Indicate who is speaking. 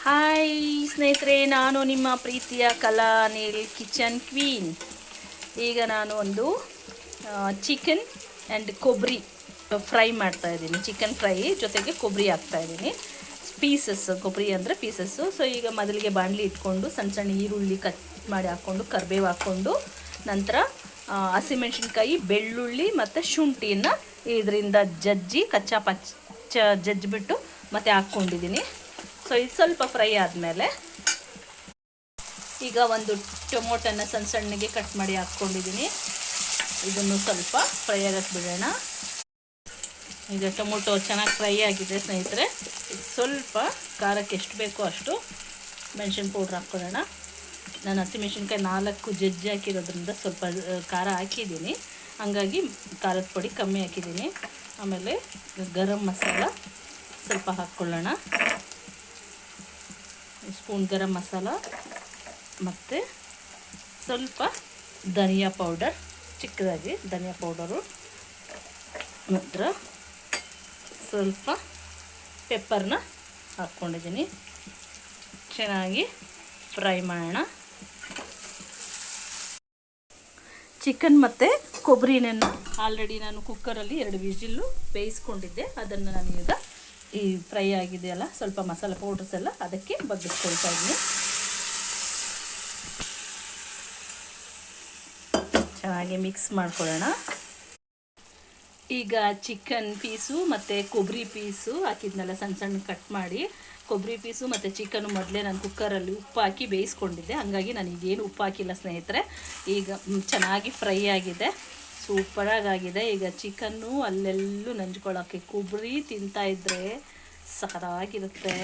Speaker 1: Hi ಸ್ನೇಹಿತರೆ, ನಾನು ನಿಮ್ಮ ಪ್ರೀತಿಯ ಕಲಾ ನೀಲ್ ಕಿಚನ್ ಕ್ವೀನ್. ಈಗ ನಾನು ಒಂದು ಚಿಕನ್ ಆ್ಯಂಡ್ ಕೊಬ್ಬರಿ ಫ್ರೈ ಮಾಡ್ತಾಯಿದ್ದೀನಿ. ಚಿಕನ್ ಫ್ರೈ ಜೊತೆಗೆ ಕೊಬ್ಬರಿ ಹಾಕ್ತಾಯಿದ್ದೀನಿ. ಪೀಸಸ್, ಕೊಬ್ಬರಿ ಅಂದರೆ ಪೀಸಸ್ಸು. ಸೊ ಈಗ ಮೊದಲಿಗೆ ಬಾಣಲಿ ಇಟ್ಕೊಂಡು ಸಣ್ಣ ಸಣ್ಣ ಈರುಳ್ಳಿ ಕಟ್ ಮಾಡಿ ಹಾಕ್ಕೊಂಡು, ಕರಿಬೇವು ಹಾಕ್ಕೊಂಡು, ನಂತರ ಹಸಿಮೆಣ್ಸಿನ್ಕಾಯಿ, ಬೆಳ್ಳುಳ್ಳಿ ಮತ್ತು ಶುಂಠಿಯನ್ನು ಇದರಿಂದ ಜಜ್ಜಿ ಜಜ್ಜಿಬಿಟ್ಟು ಮತ್ತು ಹಾಕ್ಕೊಂಡಿದ್ದೀನಿ. ಸೊ ಇದು ಸ್ವಲ್ಪ ಫ್ರೈ ಆದಮೇಲೆ ಈಗ ಒಂದು ಟೊಮೊಟೊನ ಸಣ್ಣ ಸಣ್ಣಗೆ ಕಟ್ ಮಾಡಿ ಹಾಕ್ಕೊಂಡಿದ್ದೀನಿ. ಇದನ್ನು ಸ್ವಲ್ಪ ಫ್ರೈ ಆಗಕ್ಕೆ ಬಿಡೋಣ. ಈಗ ಟೊಮೊಟೊ ಚೆನ್ನಾಗಿ ಫ್ರೈ ಆಗಿದೆ ಸ್ನೇಹಿತರೆ. ಸ್ವಲ್ಪ ಖಾರಕ್ಕೆ ಎಷ್ಟು ಬೇಕೋ ಅಷ್ಟು ಮೆಣಸಿನ ಪೌಡ್ರ್ ಹಾಕ್ಕೊಳ್ಳೋಣ. ನಾನು ಹಸಿಮೆಣ್ಸಿನ್ಕಾಯಿ 4 ಜಜ್ಜಿ ಹಾಕಿರೋದ್ರಿಂದ ಸ್ವಲ್ಪ ಖಾರ ಹಾಕಿದ್ದೀನಿ, ಹಾಗಾಗಿ ಖಾರದ ಪುಡಿ ಕಮ್ಮಿ ಹಾಕಿದ್ದೀನಿ. ಆಮೇಲೆ ಗರಂ ಮಸಾಲ ಸ್ವಲ್ಪ ಹಾಕ್ಕೊಳ್ಳೋಣ, ಸ್ಪೂನ್ ಗರಂ ಮಸಾಲ, ಮತ್ತು ಸ್ವಲ್ಪ ಧನಿಯಾ ಪೌಡರ್, ಚಿಕ್ಕದಾಗಿ ಧನಿಯಾ ಪೌಡರು, ನಂತರ ಸ್ವಲ್ಪ ಪೆಪ್ಪರ್ನ ಹಾಕ್ಕೊಂಡಿದ್ದೀನಿ. ಚೆನ್ನಾಗಿ ಫ್ರೈ ಮಾಡೋಣ. ಚಿಕನ್ ಮತ್ತು ಕೊಬ್ಬರಿನನ್ನು ಆಲ್ರೆಡಿ ನಾನು ಕುಕ್ಕರಲ್ಲಿ 2 ವಿಸಿಲ್ಲು ಬೇಯಿಸ್ಕೊಂಡಿದ್ದೆ. ಅದನ್ನು ನಾನು ಈಗ ಈ ಫ್ರೈ ಆಗಿದೆಯಲ್ಲ, ಸ್ವಲ್ಪ ಮಸಾಲೆ ಪೌಡರ್ಸ್ ಎಲ್ಲ ಅದಕ್ಕೆ ಬಗ್ಗಿಸ್ಕೊಳ್ತಾ ಇದ್ದೀನಿ. ಚೆನ್ನಾಗಿ ಮಿಕ್ಸ್ ಮಾಡ್ಕೊಳ್ಳೋಣ. ಈಗ ಚಿಕನ್ ಪೀಸು ಮತ್ತು ಕೊಬ್ಬರಿ ಪೀಸು ಹಾಕಿದ್ನೆಲ್ಲ ಸಣ್ಣ ಸಣ್ಣ ಕಟ್ ಮಾಡಿ, ಕೊಬ್ಬರಿ ಪೀಸು ಮತ್ತು ಚಿಕನ್ನು ಮೊದಲೇ ನಾನು ಕುಕ್ಕರಲ್ಲಿ ಉಪ್ಪು ಹಾಕಿ ಬೇಯಿಸ್ಕೊಂಡಿದ್ದೆ, ಹಾಗಾಗಿ ನಾನು ಈಗೇನು ಉಪ್ಪು ಹಾಕಿಲ್ಲ ಸ್ನೇಹಿತರೆ. ಈಗ ಚೆನ್ನಾಗಿ ಫ್ರೈ ಆಗಿದೆ, ಸೂಪರಾಗಿದೆ. ಈಗ ಚಿಕನ್ನು ಅಲ್ಲೆಲ್ಲೂ ನಂಚ್ಕೊಳ್ಳೋಕ್ಕೆ ಕೊಬ್ಬರಿ ತಿಂತಾಯಿದ್ರೆ ಸಖತ್ತಾಗಿರುತ್ತೆ.